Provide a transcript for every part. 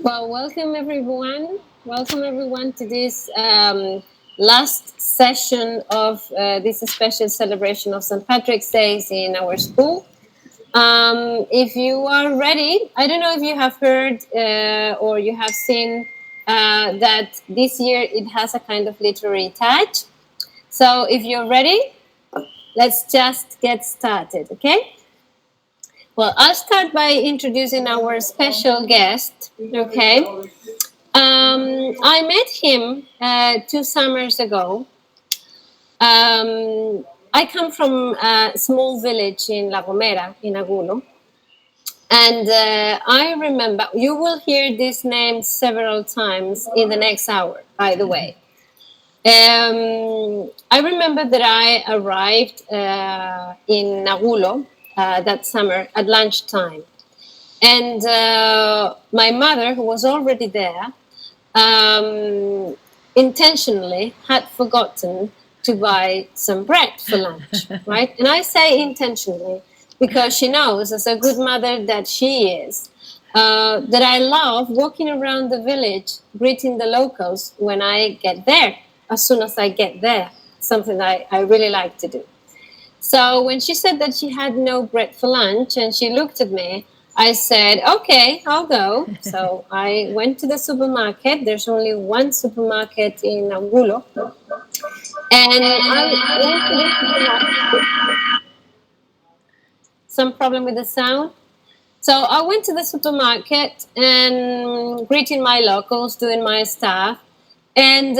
Well, welcome everyone. Welcome everyone to this last session of this special celebration of St. Patrick's Day in our school. If you are ready, I don't know if you have heard or you have seen that this year it has a kind of literary touch. So if you're ready, let's just get started, okay? Well, I'll start by introducing our special guest, okay? I met him 2 summers ago. I come from a small village in La Gomera, in Agulo. And I remember, you will hear this name several times in the next hour, by the way. I remember that I arrived in Agulo that summer at lunchtime. And my mother, who was already there, intentionally had forgotten to buy some bread for lunch, right? And I say intentionally because she knows, as a good mother that she is, that I love walking around the village, greeting the locals when I get there, as soon as I get there, something I really like to do. So when she said that she had no bread for lunch and she looked at me, I said, okay, I'll go. So I went to the supermarket. There's only one supermarket in Angulo. And I went to the supermarket. Some problem with the sound. So I went to the supermarket and greeting my locals, doing my stuff. And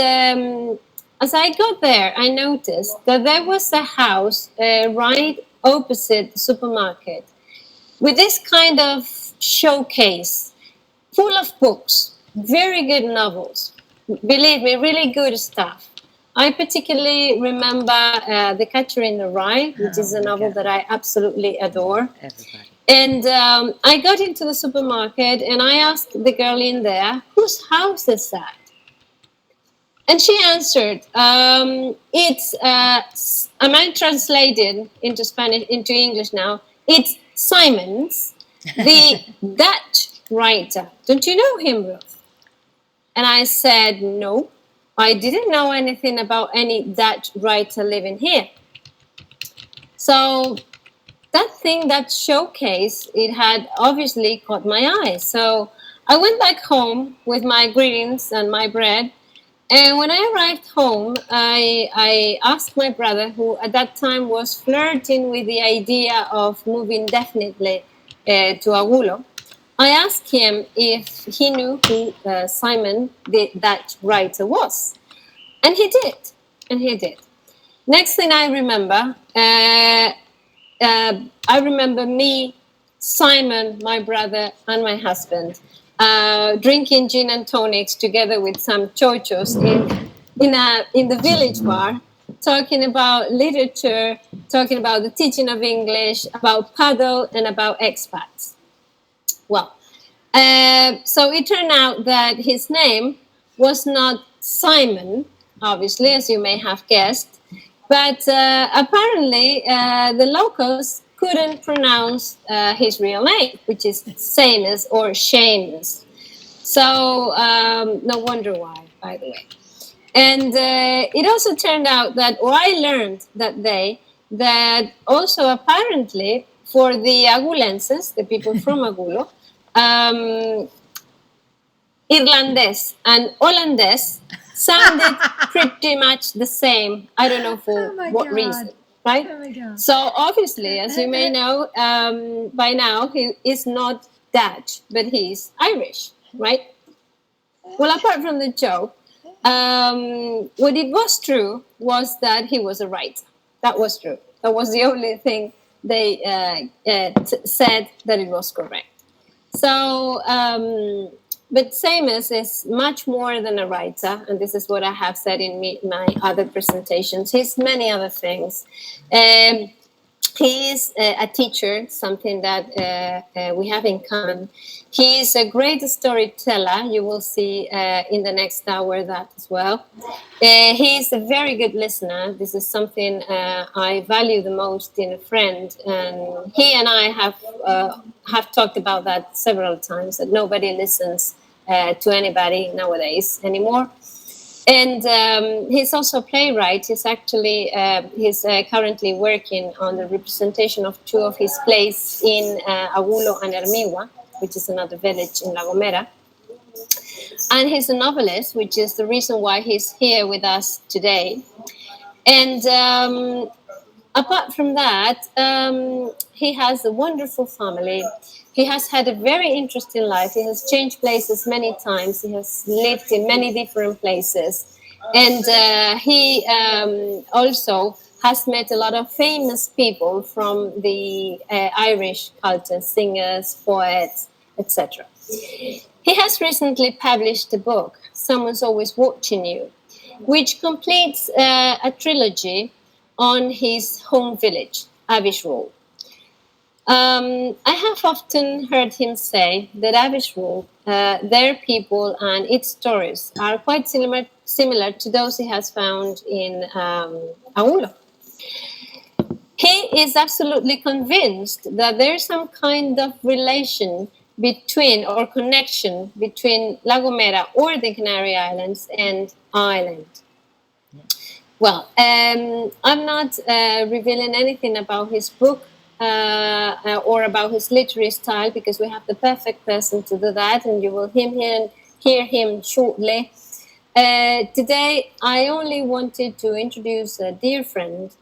as I got there, I noticed that there was a house right opposite the supermarket with this kind of showcase full of books, very good novels. Believe me, really good stuff. I particularly remember The Catcher in the Rye, which is a novel that I absolutely adore. Everybody. And I got into the supermarket and I asked the girl in there, whose house is that? And she answered, it's, am I translated into Spanish, into English now? It's Simon's, the Dutch writer. Don't you know him, Ruth? And I said, no, I didn't know anything about any Dutch writer living here. So that thing, that showcase, it had obviously caught my eye. So I went back home with my greetings and my bread. And when I arrived home, I asked my brother, who at that time was flirting with the idea of moving definitely to Agulo. I asked him if he knew who Simon, the Dutch writer, was. And he did. And he did. Next thing I remember, I remember me, Simon, my brother, and my husband drinking gin and tonics together with some chochos in the village bar, talking about literature, talking about the teaching of English, about paddle, and about expats. Well, so it turned out that his name was not Simon, obviously, as you may have guessed, but apparently the locals couldn't pronounce his real name, which is Seamus or Seamus. So no wonder why, by the way. And it also turned out that, or I learned that day, that also apparently for the Agulenses, the people from Agulo, irlandés and Hollandés sounded pretty much the same. I don't know for what reason, right? So obviously, as you may know by now, he is not Dutch, but he's Irish, right? Well, apart from the joke, what it was true was that he was a writer. That was true. That was the only thing they said that it was correct. So, but Seamus is much more than a writer, and this is what I have said in my other presentations. He's many other things. He is a teacher, something that we have in common. He is a great storyteller. You will see in the next hour that as well. He is a very good listener. This is something I value the most in a friend. And he and I have talked about that several times, that nobody listens to anybody nowadays anymore. And he's also a playwright. He's currently working on the representation of two of his plays in Agulo and Hermigua, which is another village in La Gomera. And he's a novelist, which is the reason why he's here with us today. And apart from that, he has a wonderful family. He has had a very interesting life. He has changed places many times. He has lived in many different places. And he also has met a lot of famous people from the Irish culture, singers, poets, etc. He has recently published a book, Someone's Always Watching You, which completes a trilogy on his home village, Avishrule. I have often heard him say that Avishrule, their people and its stories are quite similar to those he has found in Aulo. He is absolutely convinced that there is some kind of relation between or connection between La Gomera or the Canary Islands and Ireland. Well, I'm not revealing anything about his book or about his literary style, because we have the perfect person to do that, and you will hear him shortly. Today, I only wanted to introduce a dear friend,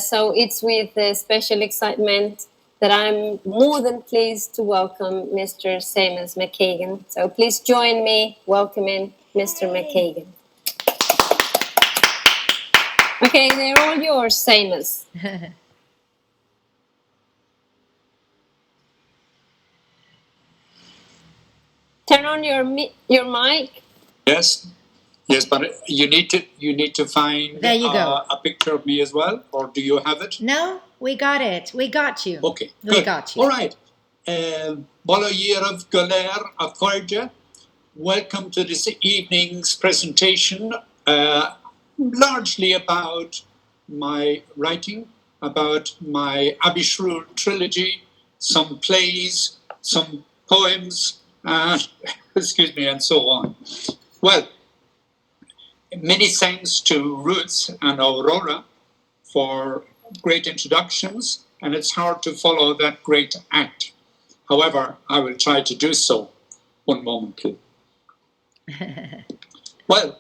so it's with special excitement that I'm more than pleased to welcome Mr. Seamus McKagan. So please join me welcoming Mr. McKagan. Okay, they're all yours, Seamus. Turn on your mic. Yes, but you need to find there you go. A picture of me as well, or do you have it? No, we got it. We got you. Okay, we good. got you. All right. Bola year of Galer Akorja. Welcome to this evening's presentation, largely about my writing, about my Avishrule trilogy, some plays, some poems, excuse me, and so on. Well, many thanks to Ruth and Aurora for great introductions, and it's hard to follow that great act. However, I will try to do so. One moment, please. Well,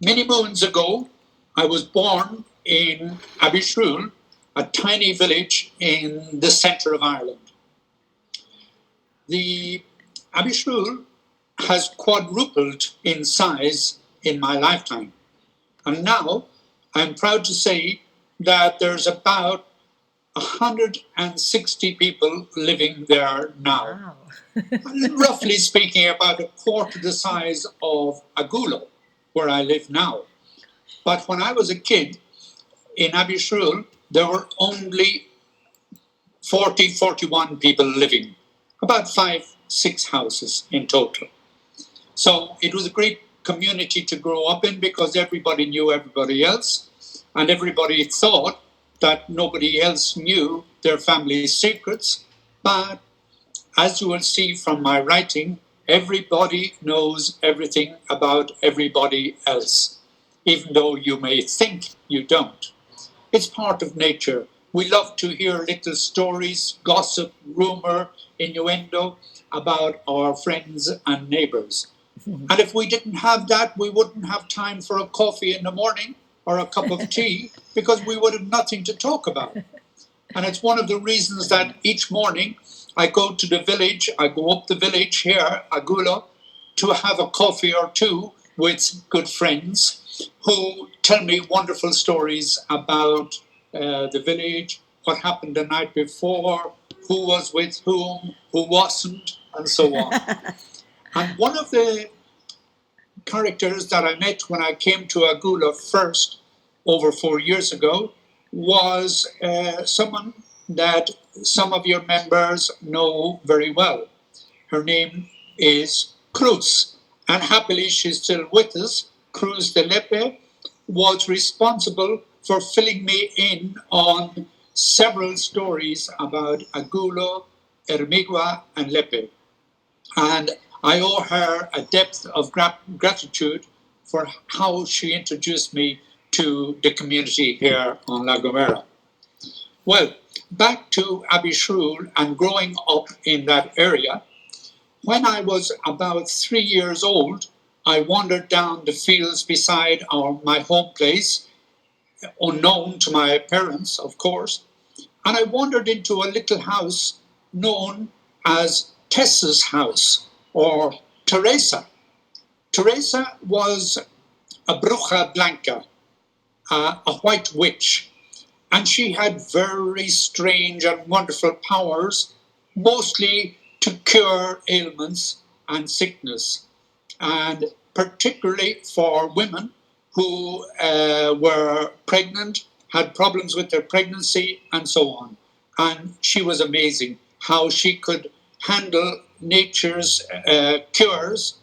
many moons ago, I was born in Avishrule, a tiny village in the centre of Ireland. The Avishrule has quadrupled in size in my lifetime. And now I'm proud to say that there's about 160 people living there now. Wow. Roughly speaking, about a quarter the size of Agulo, where I live now. But when I was a kid in Avishrule, there were only 41 people living, about 5-6 houses in total. So it was a great community to grow up in, because everybody knew everybody else, and everybody thought that nobody else knew their family's secrets. But as you will see from my writing, everybody knows everything about everybody else, even though you may think you don't. It's part of nature. We love to hear little stories, gossip, rumor, innuendo about our friends and neighbors. And if we didn't have that, we wouldn't have time for a coffee in the morning or a cup of tea, because we would have nothing to talk about. And it's one of the reasons that each morning I go to the village, I go up the village here, Agulo, to have a coffee or two with good friends who tell me wonderful stories about the village, what happened the night before, who was with whom, who wasn't, and so on. And one of the characters that I met when I came to Agulo first, over 4 years ago, was someone that some of your members know very well. Her name is Cruz, and happily she's still with us. Cruz de Lepe was responsible for filling me in on several stories about Agulo, Ermigua, and Lepe. And I owe her a depth of gratitude for how she introduced me to the community here on La Gomera. Well, back to Abishrul and growing up in that area. When I was about 3 years old, I wandered down the fields beside my home place, unknown to my parents, of course, and I wandered into a little house known as Tessa's house, or Teresa. Teresa was a bruja blanca, a white witch, and she had very strange and wonderful powers, mostly to cure ailments and sickness, and particularly for women who were pregnant, had problems with their pregnancy, and so on. And she was amazing how she could handle nature's cures,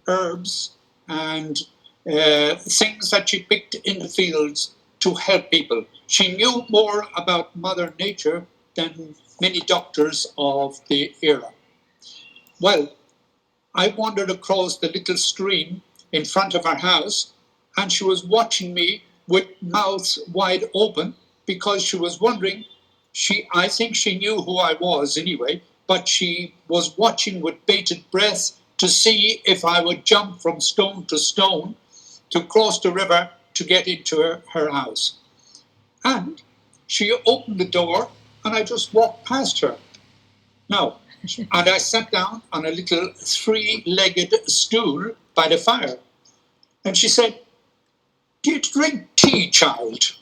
herbs, and things that she picked in the fields to help people. She knew more about Mother Nature than many doctors of the era. Well, I wandered across the little stream in front of our house, and she was watching me with mouth wide open because she was wondering. I think she knew who I was anyway, but she was watching with bated breath to see if I would jump from stone to stone to cross the river to get into her house. And she opened the door, and I just walked past her. Now, and I sat down on a little 3-legged stool by the fire. And she said, "Do you drink tea, child?"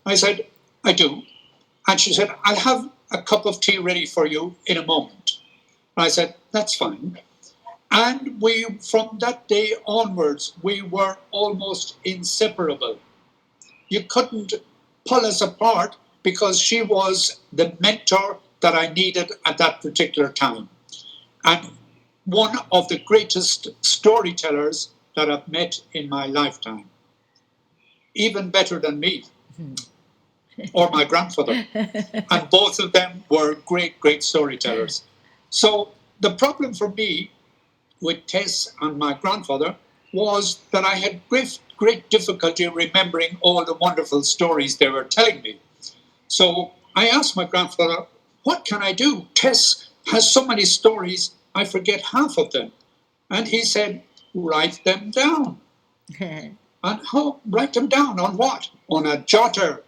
I said, "I do." And she said, "I'll have a cup of tea ready for you in a moment." And I said, "That's fine." And from that day onwards, we were almost inseparable. You couldn't pull us apart because she was the mentor that I needed at that particular time. And one of the greatest storytellers that I've met in my lifetime. Even better than me or my grandfather. And both of them were great, great storytellers. So the problem for me with Tess and my grandfather was that I had great difficulty remembering all the wonderful stories they were telling me. So I asked my grandfather, "What can I do? Tess has so many stories, I forget half of them." And he said, "Write them down." And how? Write them down on what? On a jotter.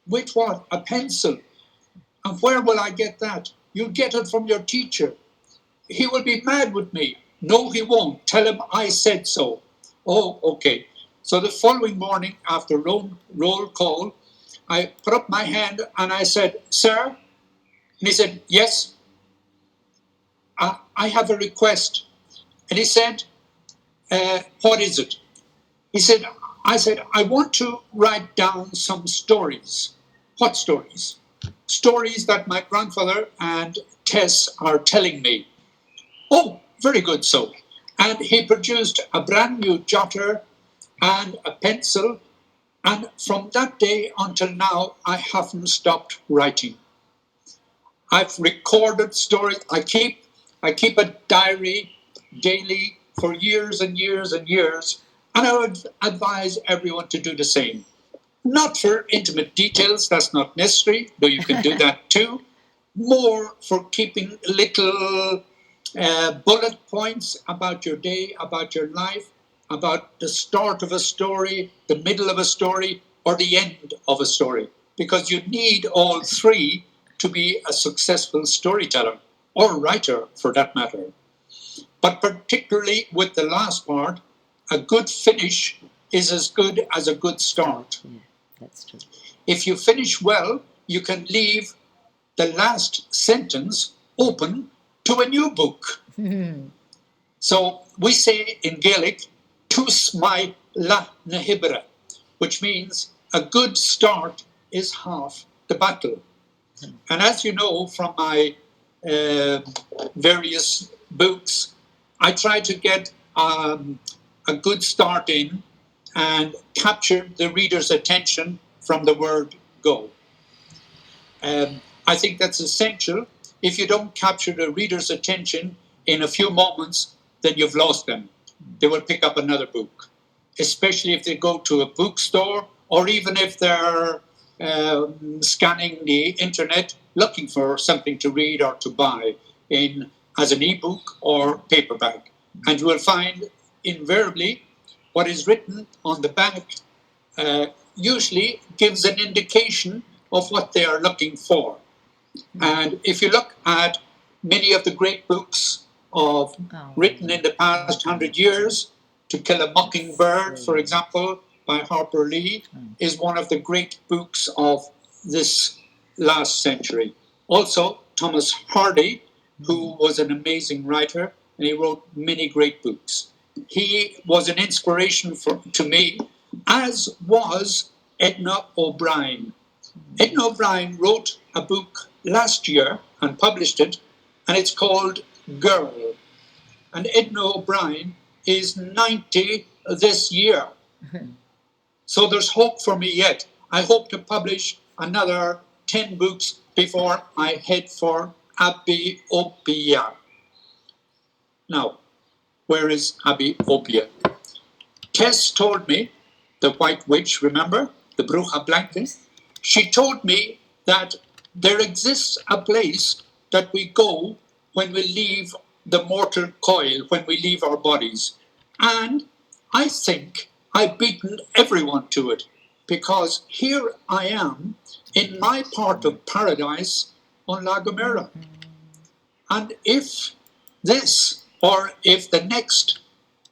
With what? A pencil. And where will I get that? You get it from your teacher. He will be mad with me. No, he won't. Tell him I said so. Oh, okay. So the following morning, after roll call, I put up my hand and I said, "Sir?" And he said, "Yes, I have a request." And he said, "What is it?" I said, "I want to write down some stories." "What stories?" "Stories that my grandfather and Tess are telling me." "Oh, very good, so." And he produced a brand new jotter and a pencil. And from that day until now, I haven't stopped writing. I've recorded stories. I keep a diary daily for years and years and years. And I would advise everyone to do the same. Not for intimate details, that's not necessary, though you can do that too. More for keeping little bullet points about your day, about your life, about the start of a story, the middle of a story, or the end of a story. Because you need all three to be a successful storyteller, or writer for that matter. But particularly with the last part, a good finish is as good as a good start. Yeah, that's true. If you finish well, you can leave the last sentence open to a new book. So we say in Gaelic, "Tus mai la na hibra," which means a good start is half the battle. And as you know from my various books, I try to get a good start in and capture the reader's attention from the word go. I think that's essential. If you don't capture the reader's attention in a few moments, then you've lost them. They will pick up another book, especially if they go to a bookstore or even if they're scanning the internet looking for something to read or to buy as an ebook or paperback. And you will find invariably what is written on the back usually gives an indication of what they are looking for. And if you look at many of the great books written in the past 100 years, To Kill a Mockingbird, for example, by Harper Lee, is one of the great books of this last century. Also, Thomas Hardy, who was an amazing writer, and he wrote many great books. He was an inspiration to me, as was Edna O'Brien. Edna O'Brien wrote a book last year and published it, and it's called Girl. And Edna O'Brien is 90 this year. So there's hope for me yet. I hope to publish another 10 books before I head for Aogain. Now, where is Aogain? Tess told me, the White Witch, remember? The Bruja Blanca? She told me that there exists a place that we go when we leave the mortal coil, when we leave our bodies. And I think I've beaten everyone to it, because here I am in my part of paradise on La Gomera. And if this, or if the next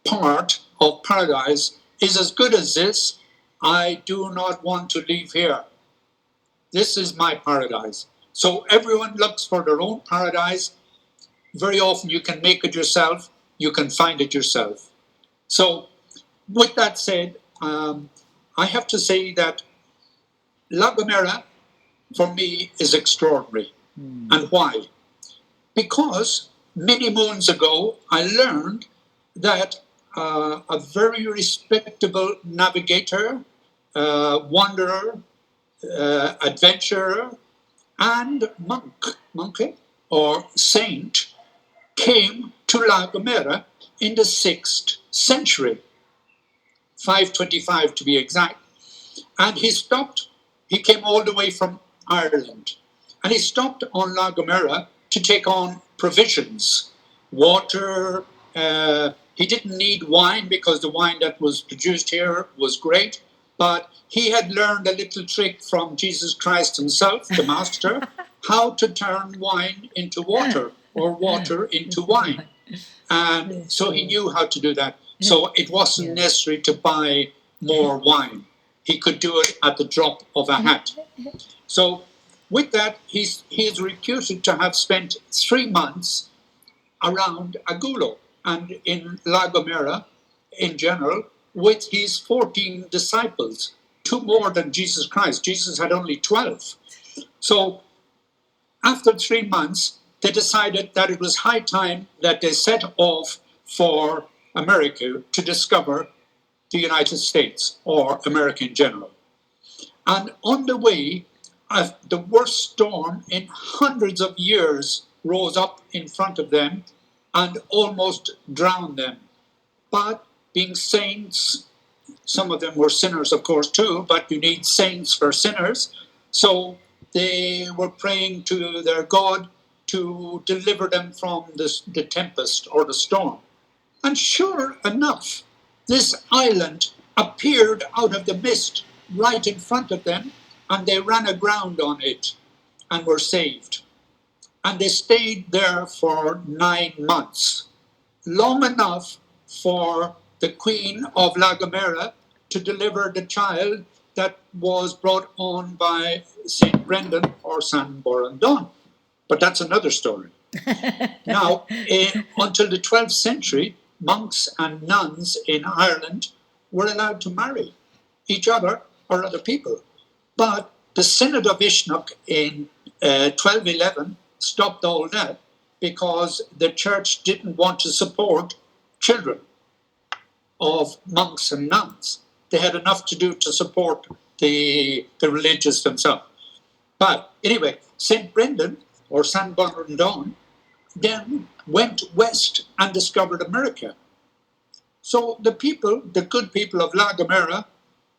part of paradise is as good as this, I do not want to leave here. This is my paradise. So everyone looks for their own paradise. Very often you can make it yourself, you can find it yourself. So with that said, I have to say that La Gomera, for me, is extraordinary. And why? Because many moons ago, I learned that a very respectable navigator, wanderer, adventurer, and monk or saint came to La Gomera in the 6th century, 525 to be exact. And he came all the way from Ireland, and he stopped on La Gomera to take on provisions, water. He didn't need wine because the wine that was produced here was great, but he had learned a little trick from Jesus Christ himself, the master, how to turn wine into water or water into wine. And so he knew how to do that. So it wasn't necessary to buy more wine. He could do it at the drop of a hat. So with that, he is reputed to have spent 3 months around Agulo and in La Gomera in general with his 14 disciples, 2 more than Jesus Christ. Jesus had only 12. So after 3 months, they decided that it was high time that they set off for America to discover the United States or America in general. And on the way, the worst storm in hundreds of years rose up in front of them and almost drowned them. But being saints, some of them were sinners, of course, too, but you need saints for sinners. So they were praying to their God to deliver them from the tempest or the storm. And sure enough, this island appeared out of the mist right in front of them, and they ran aground on it and were saved. And they stayed there for 9 months, long enough for the Queen of La Gomera to deliver the child that was brought on by St. Brendan or San Borondon. But that's another story. Now, until the 12th century, monks and nuns in Ireland were allowed to marry each other or other people. But the Synod of Ishnok in 1211 stopped all that because the church didn't want to support children of monks and nuns. They had enough to do to support the religious themselves. But anyway, St. Brendan or San Bernardone then went west and discovered America. So the good people of La Gomera,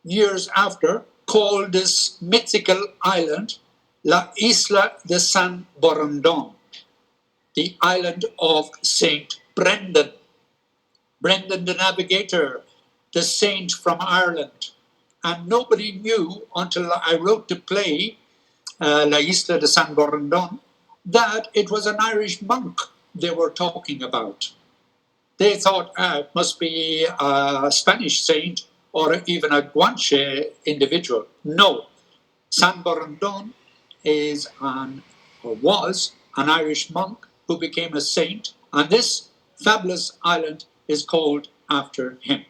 years after, called this mythical island La Isla de San Borondon, the island of St. Brendan. Brendan the Navigator, the saint from Ireland. And nobody knew until I wrote the play, La Isla de San Borondon, that it was an Irish monk they were talking about. They thought it must be a Spanish saint or even a Guanche individual. No, San Borondon was an Irish monk who became a saint, and this fabulous island is called after him.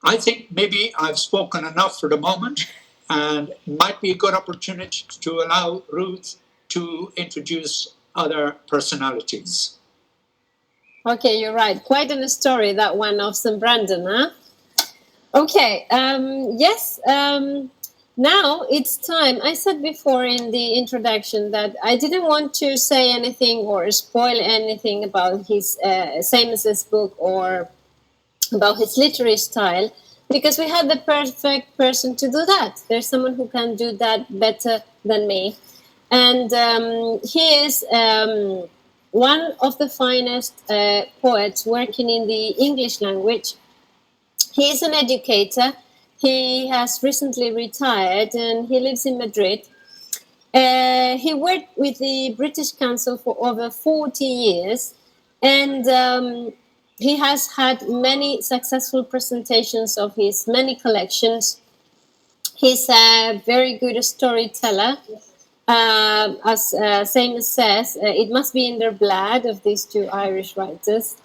I think maybe I've spoken enough for the moment, and might be a good opportunity to allow Ruth to introduce other personalities. Okay, you're right. Quite a story, that one of St. Brendan, huh? Okay, yes. Now it's time. I said before in the introduction that I didn't want to say anything or spoil anything about his Seamus's book or about his literary style, because we had the perfect person to do that. There's someone who can do that better than me. And he is one of the finest poets working in the English language. He is an educator. He has recently retired and he lives in Madrid. He worked with the British Council for over 40 years, and he has had many successful presentations of his many collections. He's a very good storyteller. As Seamus says, it must be in their blood of these two Irish writers.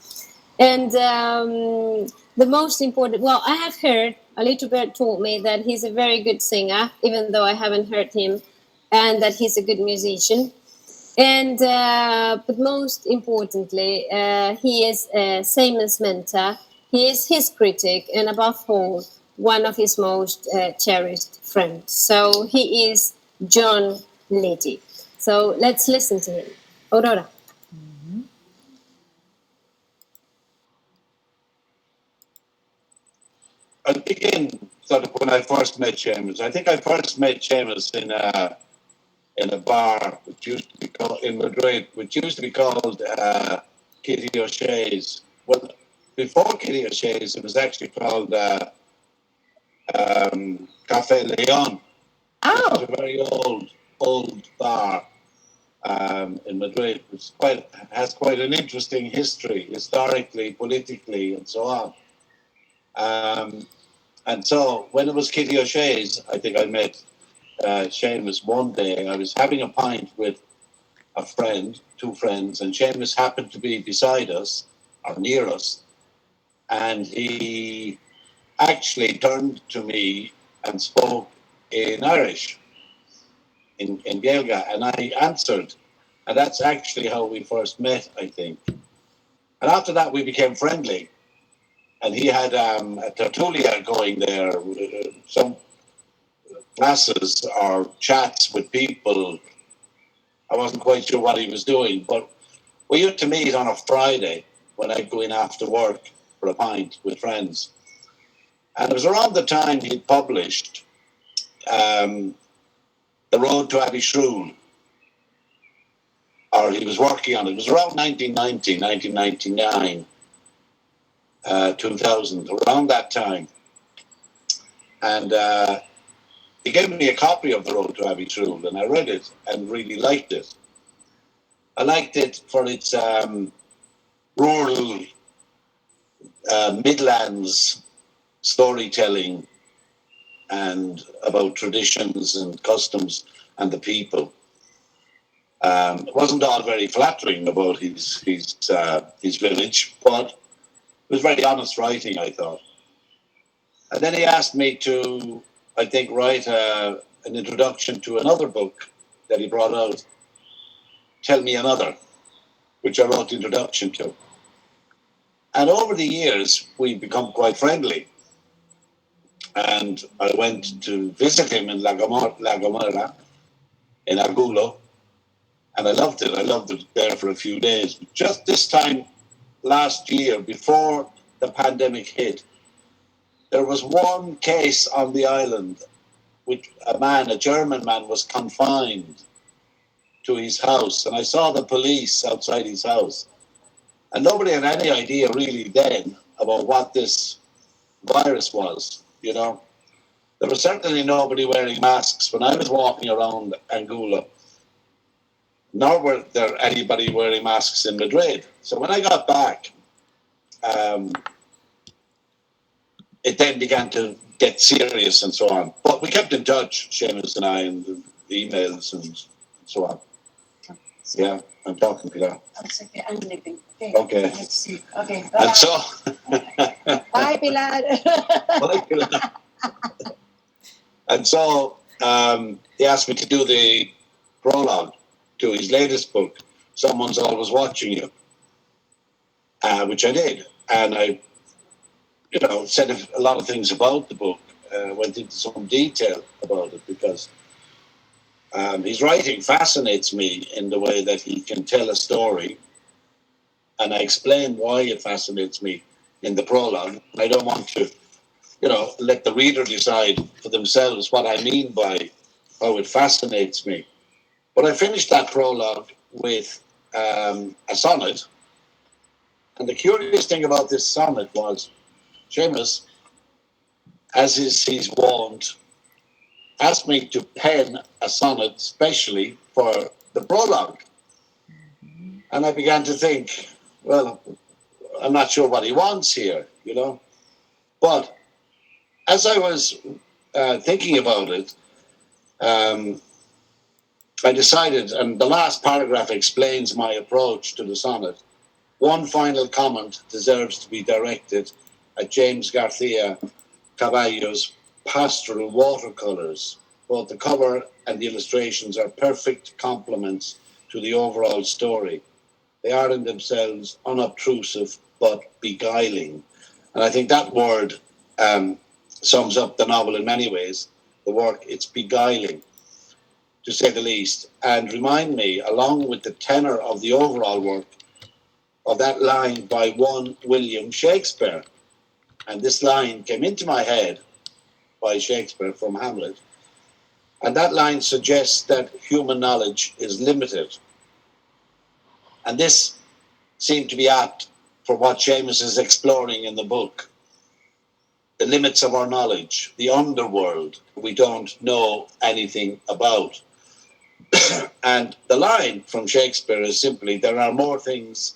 And the most important, well, I have heard, a little bit told me that he's a very good singer, even though I haven't heard him, and that he's a good musician. And but most importantly, he is Seamus' mentor. He is his critic, and above all, one of his most cherished friends. So he is John Liddy. So let's listen to him. Aurora. I'll begin sort of when I first met Seamus. I think I first met Seamus in a bar which used to be called in Madrid, which used to be called Kitty O'Shea's. Well, before Kitty O'Shea's, it was actually called Café Leon. Oh, It was a very old bar in Madrid, which has quite an interesting history, historically, politically, and so on. And so when it was Kitty O'Shea's, I think I met Seamus one day. I was having a pint with a friend, two friends, and Seamus happened to be beside us, or near us, and he actually turned to me and spoke in Irish, in Gaeilge, and I answered. And that's actually how we first met, I think. And after that, we became friendly. And he had a tertulia going there, some classes or chats with people. I wasn't quite sure what he was doing, but we used to meet on a Friday when I'd go in after work for a pint with friends. And it was around the time he'd published The Road to Abbeyshrew, or he was working on it. It was around 1990, 1999. 2000, around that time. And he gave me a copy of The Road to Abbeyshrew, and I read it and really liked it. I liked it for its rural Midlands storytelling and about traditions and customs and the people. It wasn't all very flattering about his village, but it was very honest writing, I thought. And then he asked me to I think, write an introduction to another book that he brought out, Tell Me Another, which I wrote the introduction to. And over the years, we've become quite friendly. And I went to visit him in La Gomera, in Argulo, and I loved it. I loved it there for a few days. Just this time last year, before the pandemic hit, there was one case on the island which a German man, was confined to his house. And I saw the police outside his house. And nobody had any idea really then about what this virus was, you know. There was certainly nobody wearing masks when I was walking around Anguilla, nor were there anybody wearing masks in Madrid. So when I got back, it then began to get serious and so on. But we kept in touch, Seamus and I, and the emails and so on. Yeah, I'm talking to that. Okay, I'm leaving. Okay. Let's see. Okay. And so... Bye, Pilar. Bye, Pilar. And so he asked me to do the prologue to his latest book, Someone's Always Watching You, which I did. And I, said a lot of things about the book, went into some detail about it because his writing fascinates me in the way that he can tell a story. And I explain why it fascinates me in the prologue. I don't want to let the reader decide for themselves what I mean by how it fascinates me. But I finished that prologue with a sonnet. And the curious thing about this sonnet was, Seamus, as is his wont, asked me to pen a sonnet specially for the prologue. And I began to think, well, I'm not sure what he wants here, But as I was thinking about it, I decided, and the last paragraph explains my approach to the sonnet. One final comment deserves to be directed at James Garcia Caballo's pastoral watercolours. Both the cover and the illustrations are perfect complements to the overall story. They are in themselves unobtrusive but beguiling. And I think that word sums up the novel in many ways. The work, it's beguiling, to say the least, and remind me, along with the tenor of the overall work, of that line by one William Shakespeare. And this line came into my head by Shakespeare from Hamlet. And that line suggests that human knowledge is limited. And this seemed to be apt for what Seamus is exploring in the book. The limits of our knowledge, the underworld we don't know anything about. And the line from Shakespeare is simply, there are more things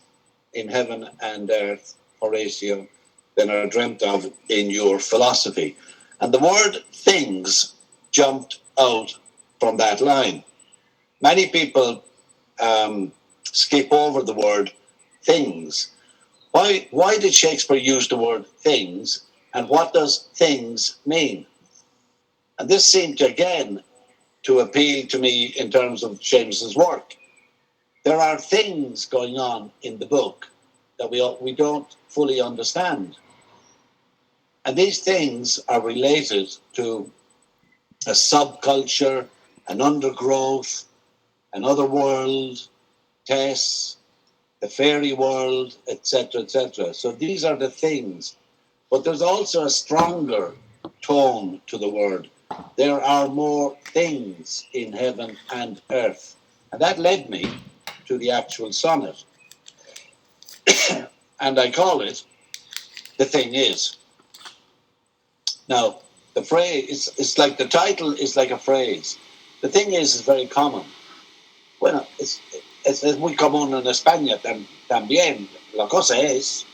in heaven and earth, Horatio, than are dreamt of in your philosophy. And the word things jumped out from that line. Many people skip over the word things. Why did Shakespeare use the word things, and what does things mean? And this seemed to, again, to appeal to me in terms of Seamus's work. There are things going on in the book that we don't fully understand. And these things are related to a subculture, an undergrowth, another world, Tess, the fairy world, etc., etc. So these are the things. But there's also a stronger tone to the word. There are more things in heaven and earth. And that led me to the actual sonnet. And I call it, The Thing Is. Now, the phrase, it's like the title is like a phrase. The thing is very common. Bueno, es muy común en España también. La cosa es,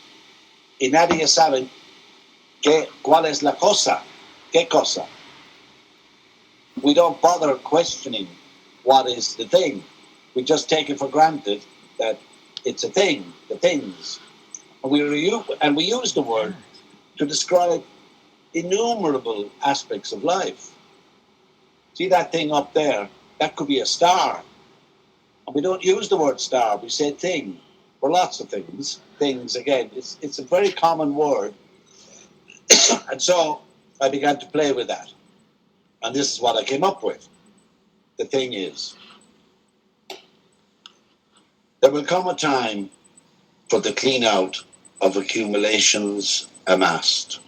y nadie sabe cuál es la cosa. ¿Qué cosa? We don't bother questioning what is the thing. We just take it for granted that it's a thing, the things. And we use the word to describe innumerable aspects of life. see that thing up there? That could be a star. And we don't use the word star, we say thing. For lots of things. Things, again, it's a very common word. And so I began to play with that. And this is what I came up with. The thing is, there will come a time for the clean out of accumulations amassed.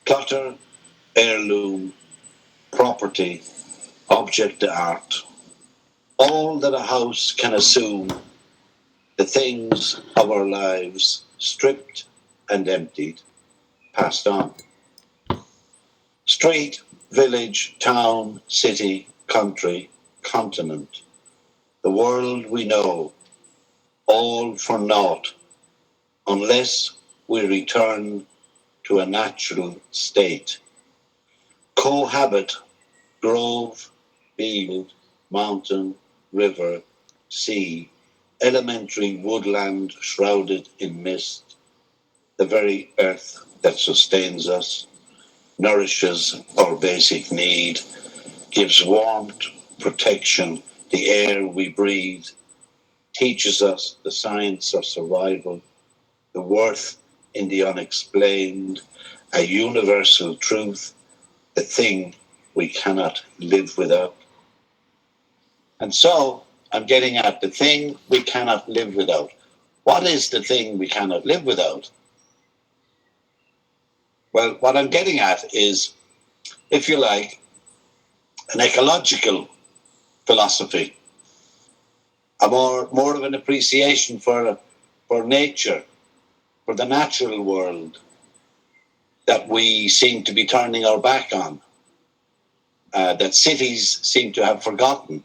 Clutter, heirloom, property, object art, all that a house can assume, the things of our lives stripped and emptied, passed on. Street, village, town, city, country, continent, the world we know, all for naught, unless we return to a natural state. Cohabit grove, field, mountain, river, sea, elementary woodland shrouded in mist, the very earth that sustains us, nourishes our basic need, gives warmth, protection, the air we breathe, teaches us the science of survival, the worth in the unexplained, a universal truth, the thing we cannot live without. And so I'm getting at the thing we cannot live without. What is the thing we cannot live without? Well, what I'm getting at is, if you like, an ecological philosophy, a more of an appreciation for nature, for the natural world that we seem to be turning our back on, that cities seem to have forgotten.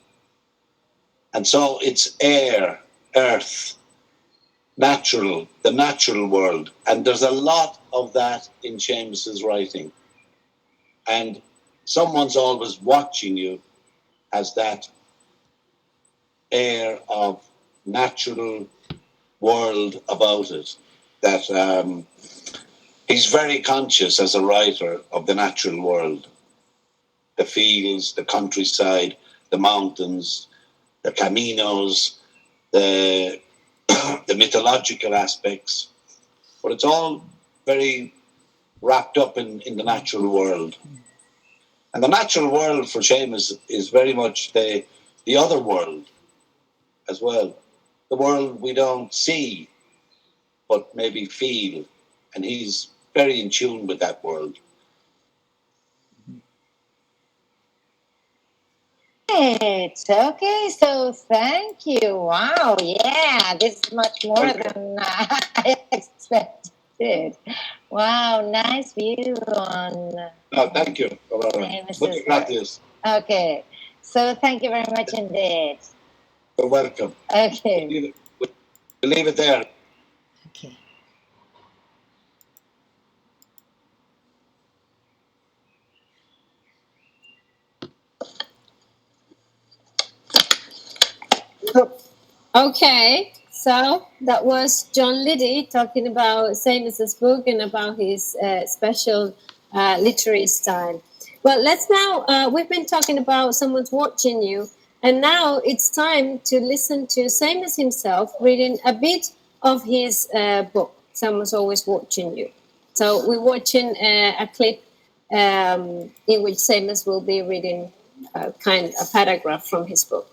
And so it's air, earth, natural, the natural world. And there's a lot of that in Seamus's writing. And someone's always watching you as that air of natural world about it. That he's very conscious as a writer of the natural world. The fields, the countryside, the mountains, the caminos, the mythological aspects, but it's all very wrapped up in the natural world. And the natural world for Seamus is very much the other world as well. The world we don't see, but maybe feel. And he's very in tune with that world. It's okay, so thank you. Wow, yeah, this is much more than I expected. Wow, nice view on Thank you. Seamus's work. Okay, so thank you very much indeed. You're welcome. Okay. We'll leave it there. Okay. Okay, so that was John Liddy talking about Seamus's book and about his special literary style. Well, let's now, we've been talking about someone's watching you, and now it's time to listen to Seamus himself reading a bit of his book, Someone's Always Watching You. So we're watching a clip in which Seamus will be reading a paragraph from his book.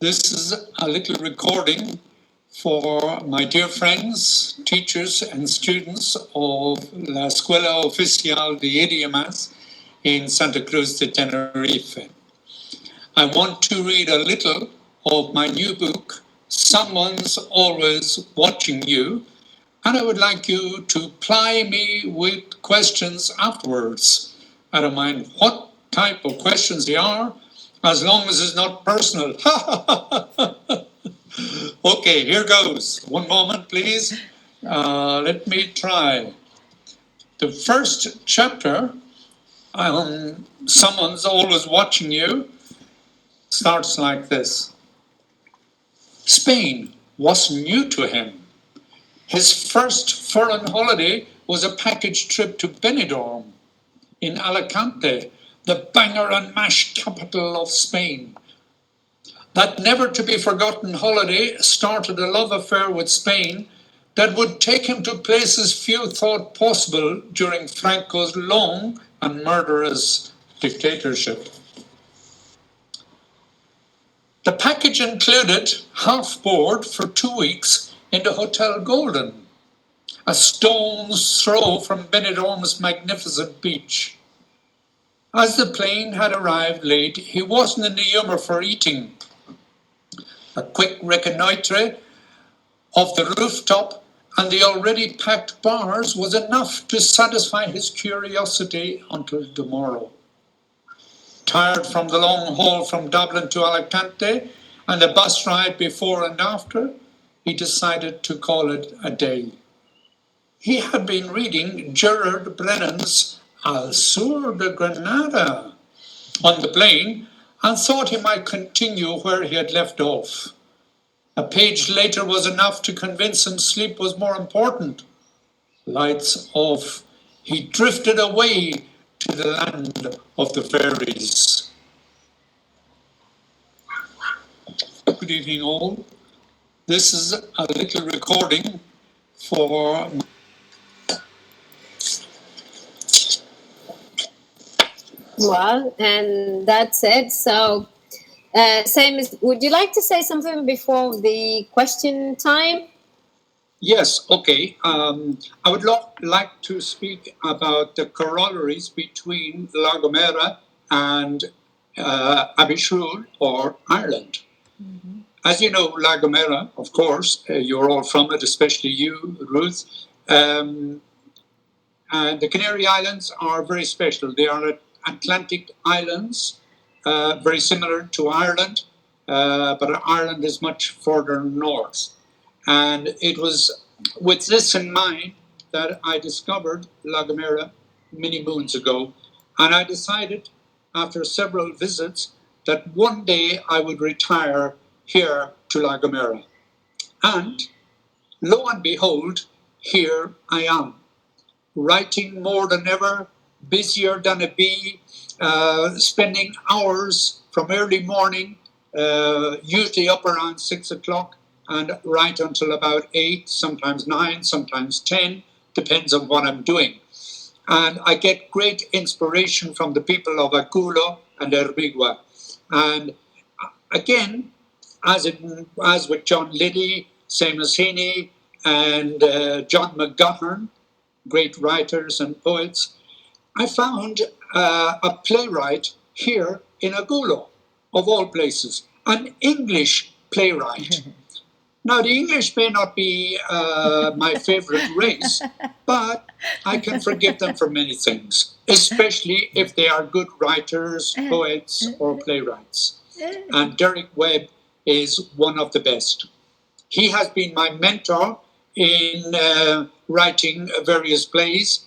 This is a little recording for my dear friends, teachers and students of La Escuela Oficial de Idiomas in Santa Cruz de Tenerife. I want to read a little of my new book, Someone's Always Watching You, and I would like you to ply me with questions afterwards. I don't mind what type of questions they are, as long as it's not personal. Okay, here goes. One moment, please. Let me try. The first chapter, Someone's Always Watching You, starts like this. Spain was new to him. His first foreign holiday was a package trip to Benidorm in Alicante, the banger and mash capital of Spain. That never-to-be-forgotten holiday started a love affair with Spain that would take him to places few thought possible during Franco's long and murderous dictatorship. The package included half board for 2 weeks in the Hotel Golden, a stone's throw from Benidorm's magnificent beach. As the plane had arrived late, he wasn't in the humour for eating. A quick reconnoitre of the rooftop and the already packed bars was enough to satisfy his curiosity until the morrow. Tired from the long haul from Dublin to Alicante and the bus ride before and after, he decided to call it a day. He had been reading Gerard Brennan's Al Sur de Granada on the plane and thought he might continue where he had left off. A page later was enough to convince him sleep was more important. Lights off, he drifted away to the land of the fairies. Good evening, all. This is a little recording for... Well, and that's it. So, Seamus, would you like to say something before the question time? Yes, okay. I would like to speak about the corollaries between La Gomera and Abishul, or Ireland. Mm-hmm. As you know, La Gomera, of course, you're all from it, especially you, Ruth. And the Canary Islands are very special. They are Atlantic islands, very similar to Ireland, but Ireland is much further north. And it was with this in mind that I discovered La Gomera many moons ago. And I decided, after several visits, that one day I would retire here to La Gomera. And lo and behold, here I am, writing more than ever, busier than a bee, spending hours from early morning, usually up around 6 o'clock, and right until about 8, sometimes 9, sometimes 10, depends on what I'm doing. And I get great inspiration from the people of Agulo and Ermigua. And again, as with John Liddy, Seamus Heaney, and John McGovern, great writers and poets, I found a playwright here in Agulo, of all places, an English playwright. Now, the English may not be my favorite race, but I can forgive them for many things, especially if they are good writers, poets, or playwrights. And Derek Webb is one of the best. He has been my mentor in writing various plays,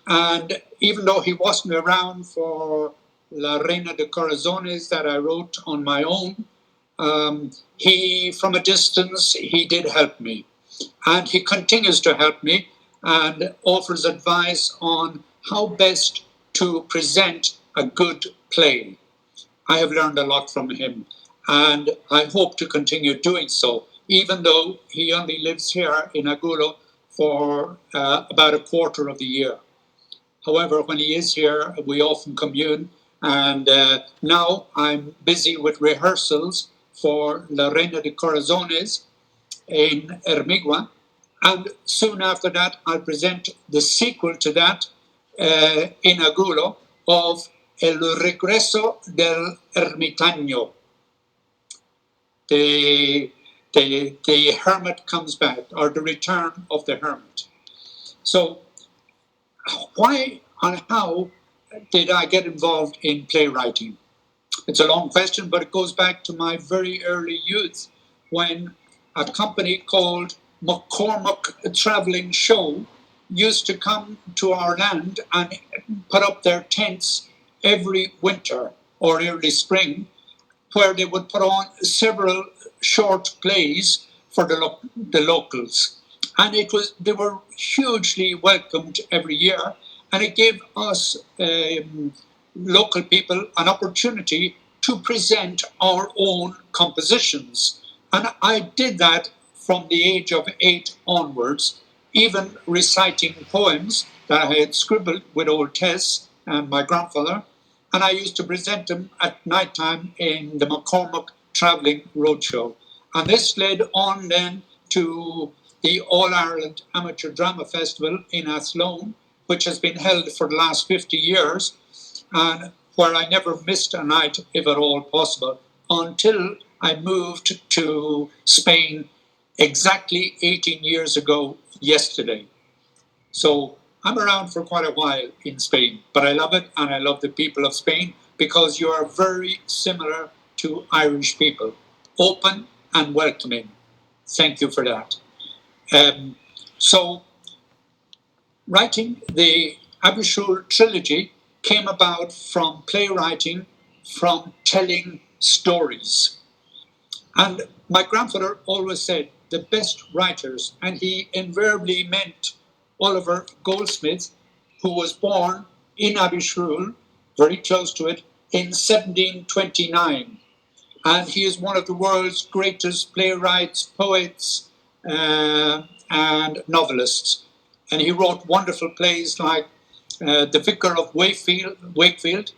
and even though he wasn't around for La Reina de Corazones that I wrote on my own, he, from a distance, he did help me. And he continues to help me and offers advice on how best to present a good play. I have learned a lot from him, and I hope to continue doing so, even though he only lives here in Agulo for about a quarter of the year. However, when he is here, we often commune, and now I'm busy with rehearsals for La Reina de Corazones in Ermigua, and soon after that I'll present the sequel to that in Agulo of El Regreso del Ermitaño. The hermit comes back, or the return of the hermit. So why and how did I get involved in playwriting? It's a long question, but it goes back to my very early youth when a company called McCormick Travelling Show used to come to our land and put up their tents every winter or early spring, where they would put on several short plays for the locals. And they were hugely welcomed every year, and it gave us local people an opportunity to present our own compositions. And I did that from the age of 8 onwards, even reciting poems that I had scribbled with old Tess and my grandfather, and I used to present them at night time in the McCormick Travelling Roadshow. And this led on then to the All-Ireland Amateur Drama Festival in Athlone, which has been held for the last 50 years, and where I never missed a night, if at all possible, until I moved to Spain exactly 18 years ago yesterday. So I'm around for quite a while in Spain, but I love it, and I love the people of Spain because you are very similar to Irish people, open and welcoming. Thank you for that. So writing the Abishur trilogy came about from playwriting, from telling stories. And my grandfather always said the best writers, and he invariably meant Oliver Goldsmith, who was born in Abishur, very close to it, in 1729. And he is one of the world's greatest playwrights, poets, and novelists. And he wrote wonderful plays like The Vicar of Wakefield,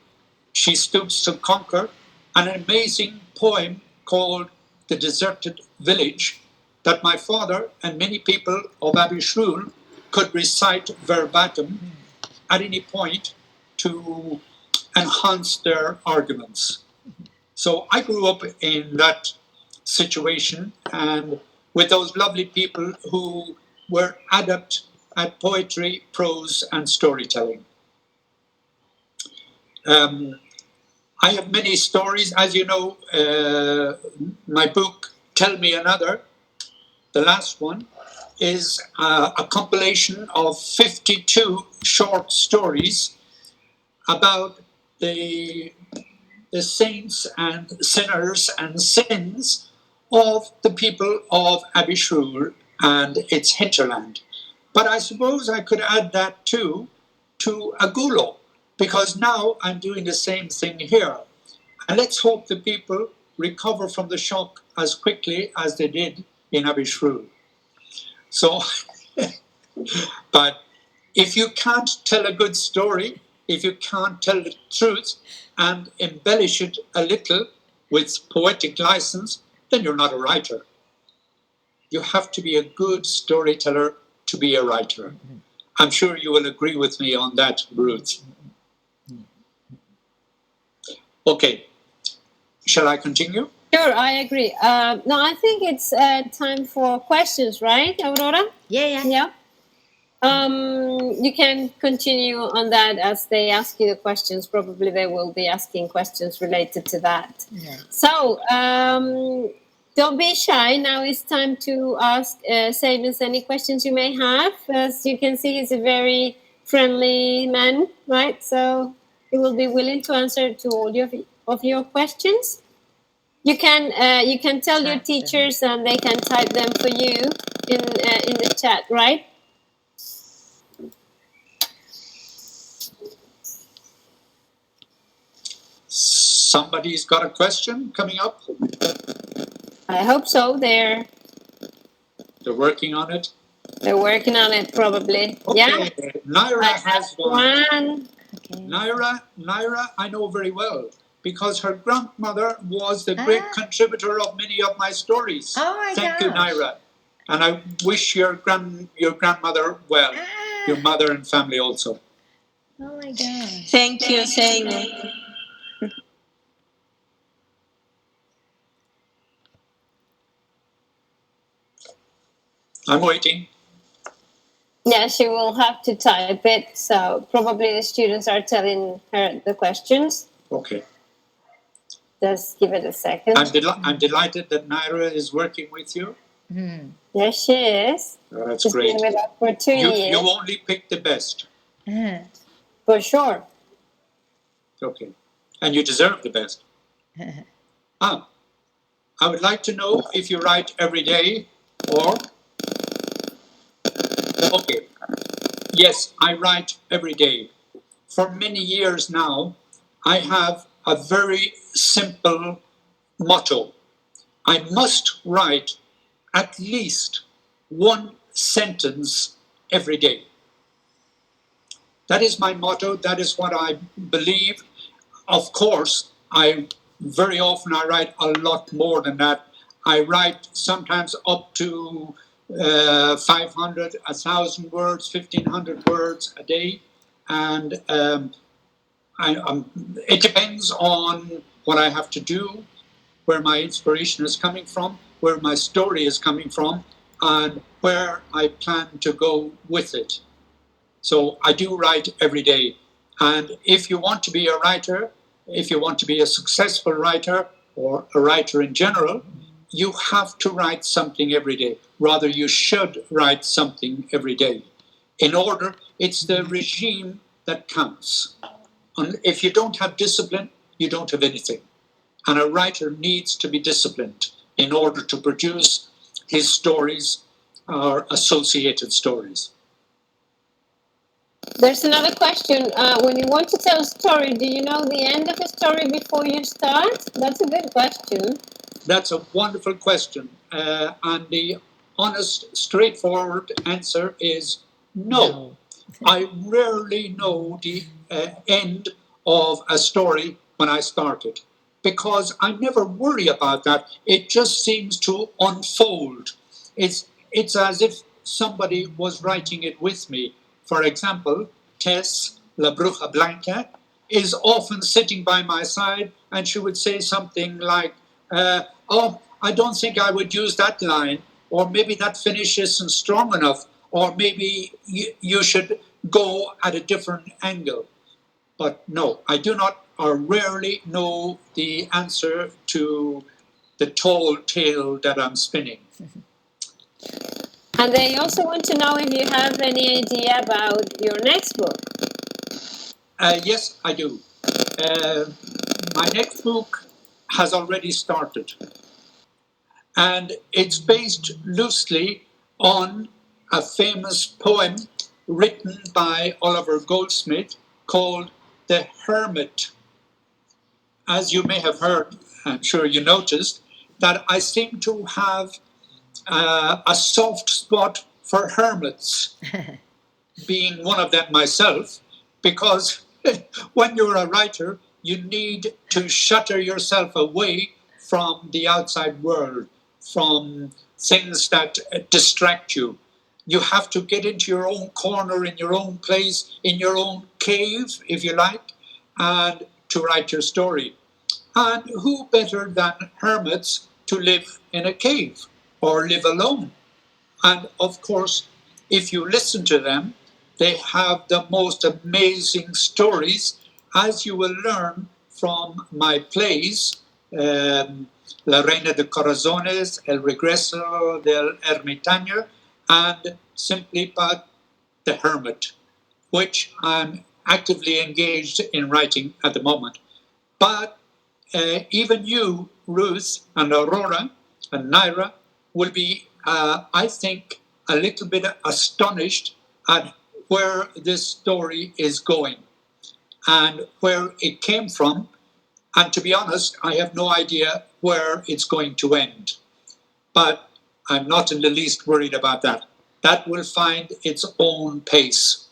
She Stoops to Conquer, and an amazing poem called The Deserted Village that my father and many people of Abishur could recite verbatim at any point to enhance their arguments. So I grew up in that situation and with those lovely people who were adept at poetry, prose, and storytelling. I have many stories. As you know, my book, Tell Me Another, the last one, is a compilation of 52 short stories about the saints and sinners and sins of the people of Abishur and its hinterland. But I suppose I could add that too to Agulo, because now I'm doing the same thing here. And let's hope the people recover from the shock as quickly as they did in Abishur. So, but if you can't tell a good story, if you can't tell the truth and embellish it a little with poetic license, then you're not a writer. You have to be a good storyteller to be a writer. I'm sure you will agree with me on that, Ruth. Okay, shall I continue? Sure, I agree. No, I think it's time for questions, right, Aurora? Yeah. You can continue on that as they ask you the questions. Probably they will be asking questions related to that. Yeah. So don't be shy. Now it's time to ask Seamus any questions you may have. As you can see, he's a very friendly man, right? So he will be willing to answer to all of your questions. You can tell your teachers and they can type them for you in the chat, right? Somebody's got a question coming up? I hope so. They're working on it? They're working on it, probably. Okay. Yeah. Naira has one. Okay. Naira, I know very well because her grandmother was the great contributor of many of my stories. Oh my Thank you, Naira. And I wish your grandmother well, your mother and family also. Oh my gosh. Thank you, Seamus. I'm waiting. Yeah, she will have to type it. So probably the students are telling her the questions. Okay. Just give it a second. I'm delighted that Naira is working with you. Mm-hmm. Yes, she is. Oh, that's She's great. been with us for 2 years. You only picked the best. For sure. Okay. And you deserve the best. I would like to know if you write every day or Okay. Yes, I write every day. For many years now, I have a very simple motto. I must write at least one sentence every day. That is my motto. That is what I believe. Of course, I write a lot more than that. I write sometimes up to 500, 1,000 words, 1,500 words a day. And it depends on what I have to do, where my inspiration is coming from, where my story is coming from, and where I plan to go with it. So I do write every day. And if you want to be a writer, if you want to be a successful writer or a writer in general, you have to write something every day. Rather, you should write something every day. In order, it's the regime that counts. And if you don't have discipline, you don't have anything. And a writer needs to be disciplined in order to produce his stories or associated stories. There's another question. When you want to tell a story, do you know the end of a story before you start? That's a good question. That's a wonderful question. And the honest, straightforward answer is no. I rarely know the end of a story when I start it, because I never worry about that. It just seems to unfold. It's as if somebody was writing it with me. For example, Tess, La Bruja Blanca, is often sitting by my side, and she would say something like, oh, I don't think I would use that line, or maybe that finish isn't strong enough, or maybe you should go at a different angle. But no, I do not or rarely know the answer to the tall tale that I'm spinning. And they also want to know if you have any idea about your next book. Yes, I do. My next book has already started. And it's based loosely on a famous poem written by Oliver Goldsmith called The Hermit. As you may have heard, I'm sure you noticed, that I seem to have a soft spot for hermits, being one of them myself, because when you're a writer, you need to shutter yourself away from the outside world, from things that distract you. You have to get into your own corner, in your own place, in your own cave, if you like, and to write your story. And who better than hermits to live in a cave or live alone? And of course, if you listen to them, they have the most amazing stories, as you will learn from my plays, La Reina de Corazones, El Regreso del Ermitaño, and simply put, The Hermit, which I'm actively engaged in writing at the moment. But even you, Ruth, and Aurora, and Naira, will be, I think, a little bit astonished at where this story is going and where it came from. And to be honest, I have no idea where it's going to end. But I'm not in the least worried about that. That will find its own pace.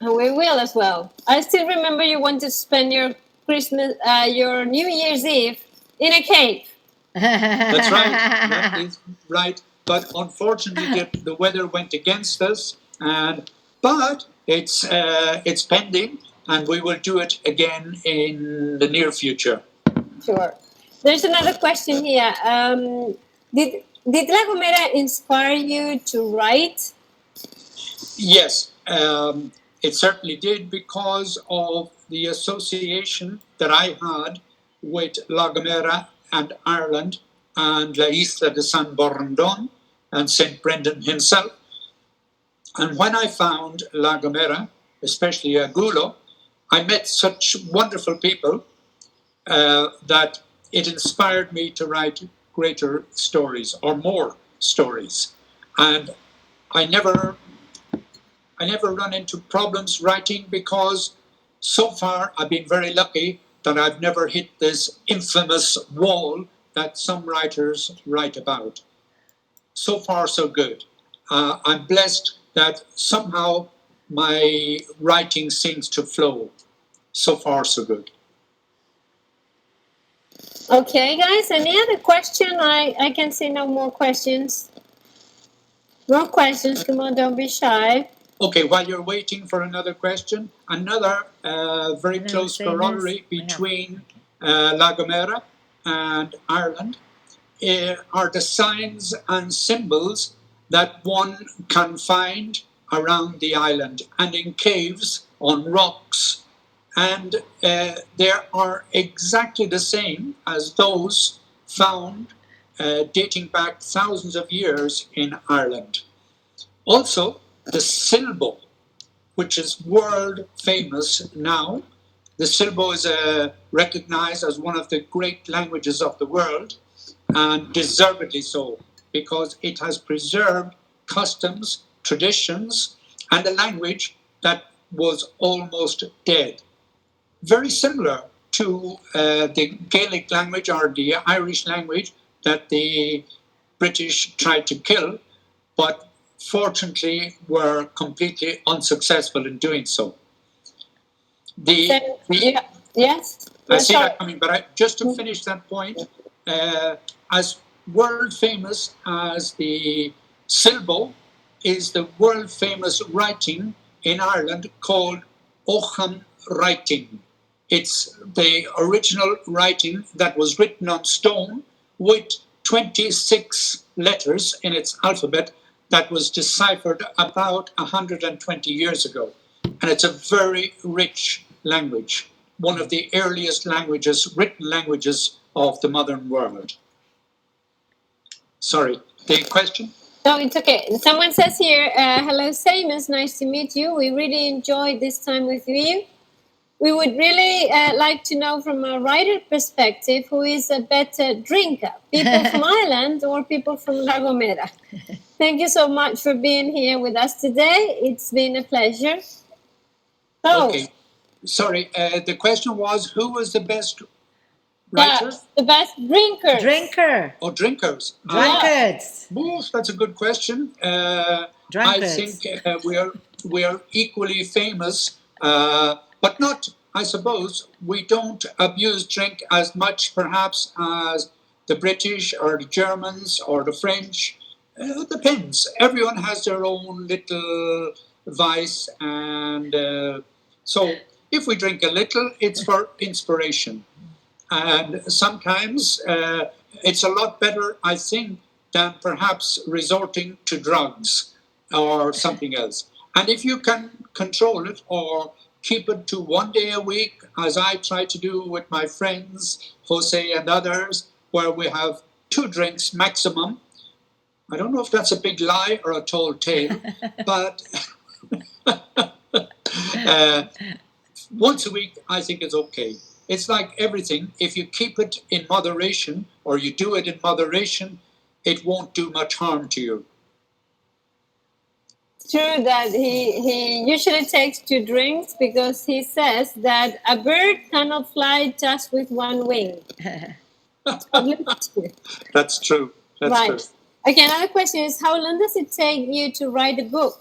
And we will as well. I still remember you want to spend your Christmas, your New Year's Eve in a cave. That's right. That is right. But unfortunately, the weather went against us. But it's pending, and we will do it again in the near future. Sure. There's another question here. Did La Gomera inspire you to write? Yes, it certainly did, because of the association that I had with La Gomera and Ireland and La Isla de San Borondon and St. Brendan himself. And when I found La Gomera, especially Agulo, I met such wonderful people that it inspired me to write greater stories or more stories. And I never run into problems writing because so far I've been very lucky that I've never hit this infamous wall that some writers write about. So far, so good. I'm blessed that somehow my writing seems to flow. So far, so good. Okay, guys, any other question? I can see no more questions. More questions, come on, don't be shy. Okay, while you're waiting for another question, another very close corollary between La Gomera and Ireland are the signs and symbols that one can find around the island and in caves on rocks. And they are exactly the same as those found dating back thousands of years in Ireland. Also, the Silbo, which is world famous now. The Silbo is recognized as one of the great languages of the world, and deservedly so, because it has preserved customs, traditions, and a language that was almost dead. Very similar to the Gaelic language or the Irish language that the British tried to kill, but fortunately were completely unsuccessful in doing so. Yes? I see that coming, but just to finish that point, as world famous as the Silbo is the world famous writing in Ireland called Aogain writing. It's the original writing that was written on stone with 26 letters in its alphabet that was deciphered about 120 years ago. And it's a very rich language, one of the earliest languages, written languages of the modern world. Sorry, the question? No, it's okay. Someone says here, hello, Seamus, nice to meet you. We really enjoyed this time with you. We would really like to know from a writer perspective who is a better drinker, people from Ireland or people from La Gomera. Thank you so much for being here with us today. It's been a pleasure. So, okay. Sorry, the question was who was the best writer? The best drinker. Drinker. Or drinkers? Drunkards. That's a good question. I think we are equally famous, but not, I suppose, we don't abuse drink as much perhaps as the British or the Germans or the French. It depends. Everyone has their own little vice, and so if we drink a little, it's for inspiration. And sometimes it's a lot better, I think, than perhaps resorting to drugs or something else. And if you can control it or keep it to 1 day a week, as I try to do with my friends, Jose and others, where we have 2 drinks maximum. I don't know if that's a big lie or a tall tale, but once a week, I think it's okay. It's like everything. If you keep it in moderation or you do it in moderation, it won't do much harm to you. It's true that he usually takes 2 drinks because he says that a bird cannot fly just with 1 wing. That's true. That's true. Okay, another question is, how long does it take you to write a book?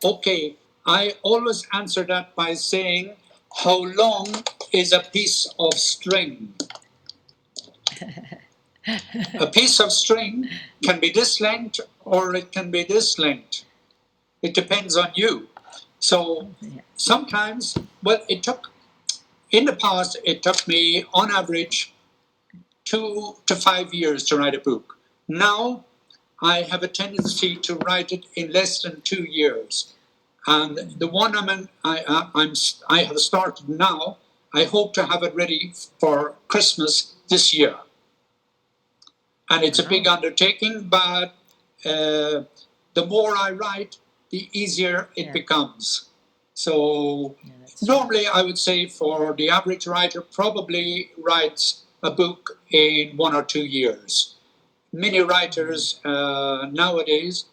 Okay, I always answer that by saying, how long is a piece of string? A piece of string can be this length or it can be this length. It depends on you. So sometimes, in the past, it took me on average 2 to 5 years to write a book. Now, I have a tendency to write it in less than 2 years. And the one I have started now, I hope to have it ready for Christmas this year. And it's a big undertaking, but the more I write, the easier it becomes. So normally I would say for the average writer probably writes a book in 1 or 2 years. Many writers nowadays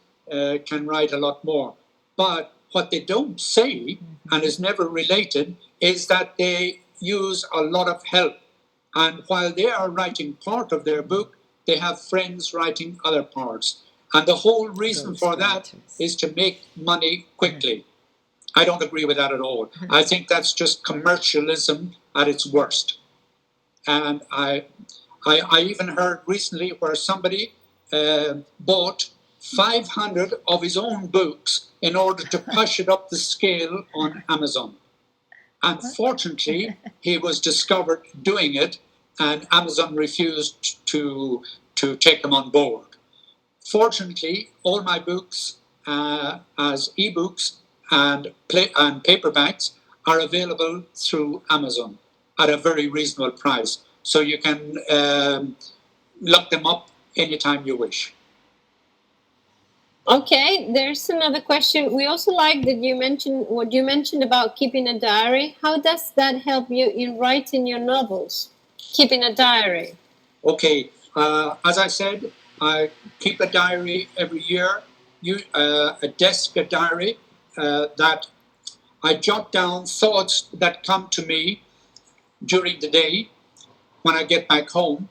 can write a lot more. But what they don't say, and is never related, is that they use a lot of help. And while they are writing part of their book, they have friends writing other parts. And the whole reason for that is to make money quickly. I don't agree with that at all. I think that's just commercialism at its worst. And I even heard recently where somebody bought 500 of his own books in order to push it up the scale on Amazon. Unfortunately, he was discovered doing it, and Amazon refused to take him on board. Fortunately, all my books as ebooks and paperbacks are available through Amazon at a very reasonable price. So you can look them up anytime you wish. Okay, there's another question. We also like that you mentioned what you mentioned about keeping a diary. How does that help you in writing your novels? Keeping a diary. Okay, as I said, I keep a diary every year. A diary that I jot down thoughts that come to me during the day. When I get back home,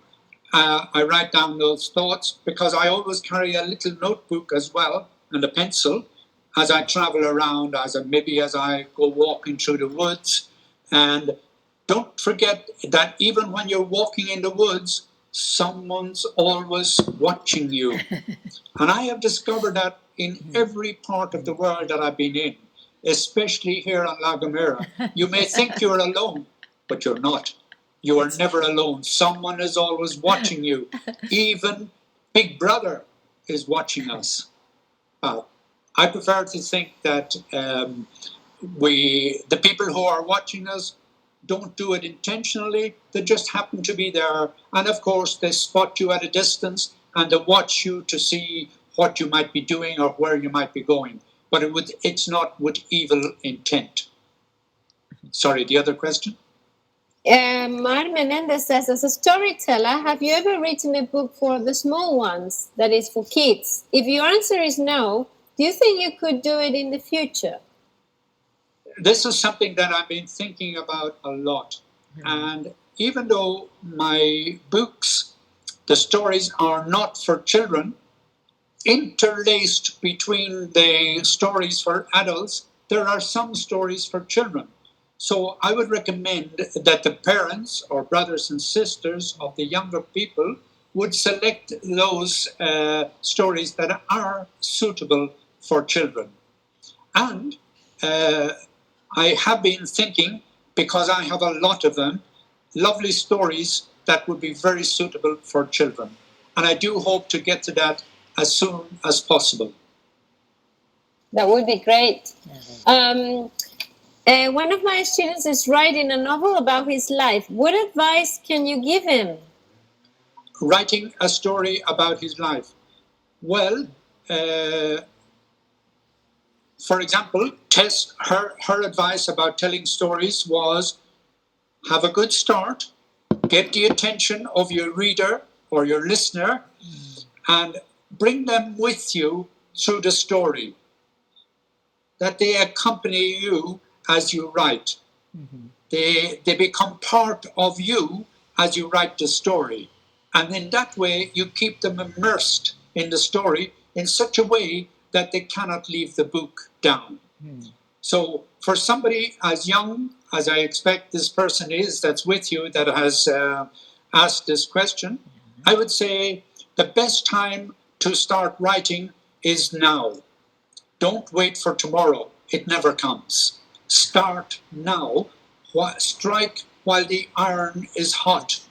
I write down those thoughts because I always carry a little notebook as well and a pencil as I travel around, as I go walking through the woods. And don't forget that even when you're walking in the woods, someone's always watching you. And I have discovered that in every part of the world that I've been in, especially here on La Gomera. You may think you're alone, but you're not. You are never alone. Someone is always watching you. Even Big Brother is watching us. I prefer to think that the people who are watching us don't do it intentionally. They just happen to be there. And of course, they spot you at a distance and they watch you to see what you might be doing or where you might be going. But it's not with evil intent. Sorry, the other question? Mar Menendez says, as a storyteller, have you ever written a book for the small ones, that is for kids? If your answer is no, do you think you could do it in the future? This is something that I've been thinking about a lot. And even though my books, the stories are not for children, interlaced between the stories for adults, there are some stories for children. So I would recommend that the parents or brothers and sisters of the younger people would select those stories that are suitable for children. And I have been thinking, because I have a lot of them, lovely stories that would be very suitable for children. And I do hope to get to that as soon as possible. That would be great. One of my students is writing a novel about his life. What advice can you give him? Writing a story about his life. Well, for example, Tess, her advice about telling stories was, have a good start, get the attention of your reader or your listener, and bring them with you through the story. That they accompany you as you write. They become part of you as you write the story. And in that way, you keep them immersed in the story in such a way that they cannot leave the book down. So for somebody as young as I expect this person is that's with you, that has asked this question, I would say the best time to start writing is now. Don't wait for tomorrow. It never comes. Start now. Strike while the iron is hot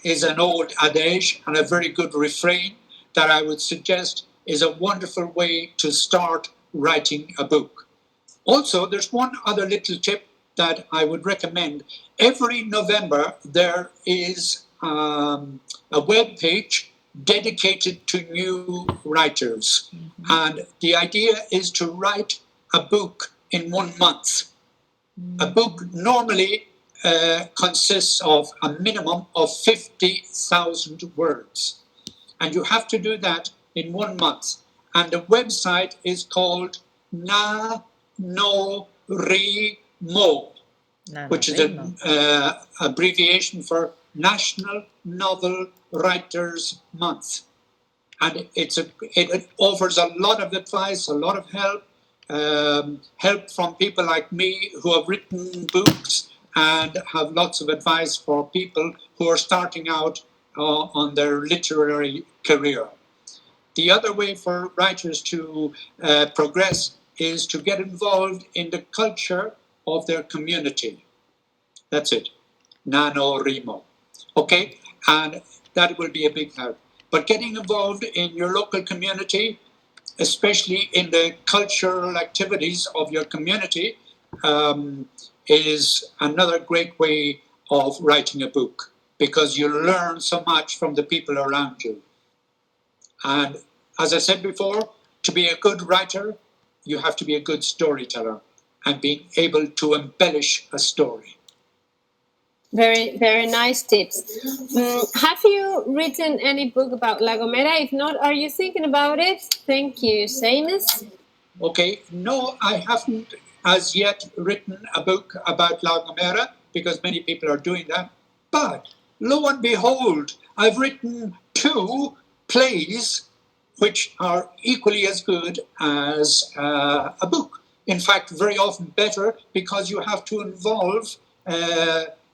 is an old adage and a very good refrain that I would suggest is a wonderful way to start writing a book. Also, there's one other little tip that I would recommend. Every November, there is a web page dedicated to new writers. And the idea is to write a book in 1 month. A book normally consists of a minimum of 50,000 words. And you have to do that in 1 month. and the website is called Na No Ri Mo, which is an abbreviation for National Novel Writers Month. And it offers a lot of advice, a lot of help, help from people like me who have written books and have lots of advice for people who are starting out on their literary career. The other way for writers to progress is to get involved in the culture of their community. That's it. NaNoWriMo. Okay? And that will be a big help. But getting involved in your local community, especially in the cultural activities of your community, is another great way of writing a book, because you learn so much from the people around you. And as I said before, to be a good writer, you have to be a good storyteller and being able to embellish a story. Very, very nice tips. Have you written any book about La Gomera? If not, are you thinking about it? Thank you, Seamus. Okay, no, I haven't as yet written a book about La Gomera, because many people are doing that. But lo and behold, I've written 2 plays which are equally as good as a book. In fact, very often better, because you have to involve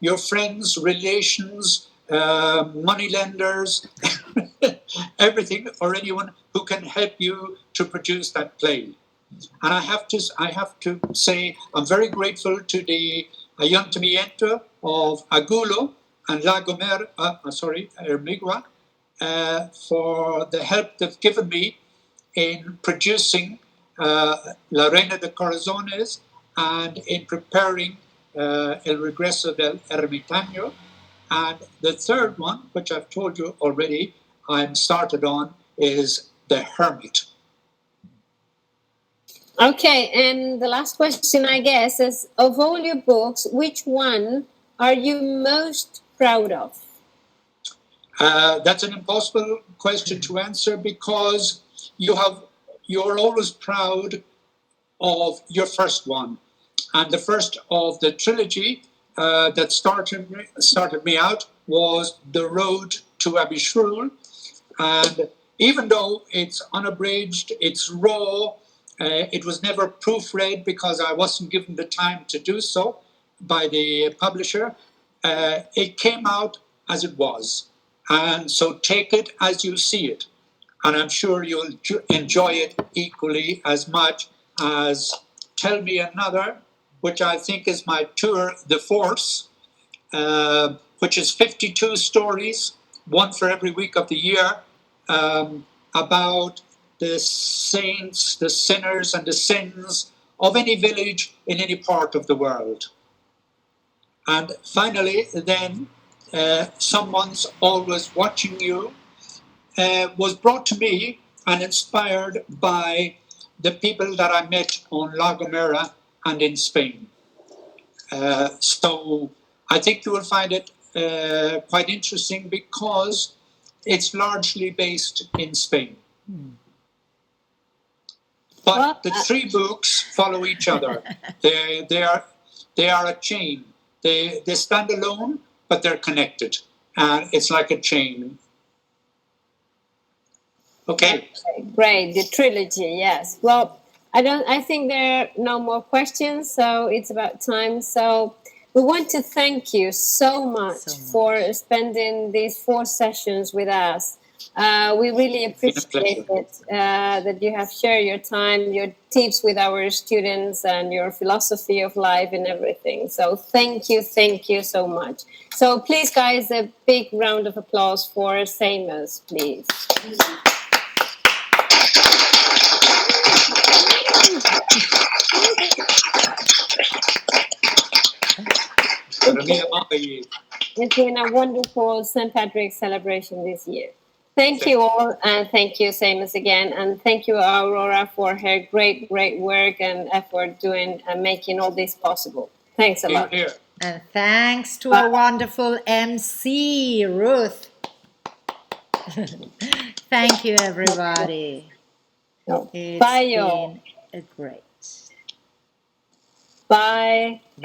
your friends, relations, moneylenders, everything, or anyone who can help you to produce that play. And I have to say I'm very grateful to the Ayuntamiento of Agulo and La Gomera, Ermigua, for the help they've given me in producing La Reina de Corazones and in preparing El Regreso del Ermitaño. And the third one, which I've told you already, I'm started on, is The Hermit. Okay, and the last question, I guess, is, of all your books, which one are you most proud of? That's an impossible question to answer, because you're always proud of your first one. And the first of the trilogy that started me out was The Road to Abishrul. And even though it's unabridged, it's raw, it was never proofread because I wasn't given the time to do so by the publisher. It came out as it was. And so take it as you see it. And I'm sure you'll enjoy it equally as much as Tell Me Another, which I think is my tour de force, which is 52 stories, one for every week of the year, about the saints, the sinners, and the sins of any village in any part of the world. And finally, then, Someone's Always Watching You was brought to me and inspired by the people that I met on La Gomera and in Spain. So I think you will find it quite interesting, because it's largely based in Spain. But the 3 books follow each other. They are a chain. They stand alone, but they're connected. And it's like a chain. Okay. Great, the trilogy, yes. Well, I think there are no more questions, so it's about time. So we want to thank you so much for spending these 4 sessions with us. We really appreciate it, that you have shared your time, your tips with our students, and your philosophy of life and everything. So thank you so much. So please, guys, a big round of applause for Seamus, please. It's been a wonderful St. Patrick's celebration this year. Thank you all, and thank you, Seamus, again, and thank you, Aurora, for her great work and effort doing and making all this possible. Thanks a lot. And thanks to our wonderful MC, Ruth. Thank you, everybody. No. It's Bye, y'all. been a great. Bye.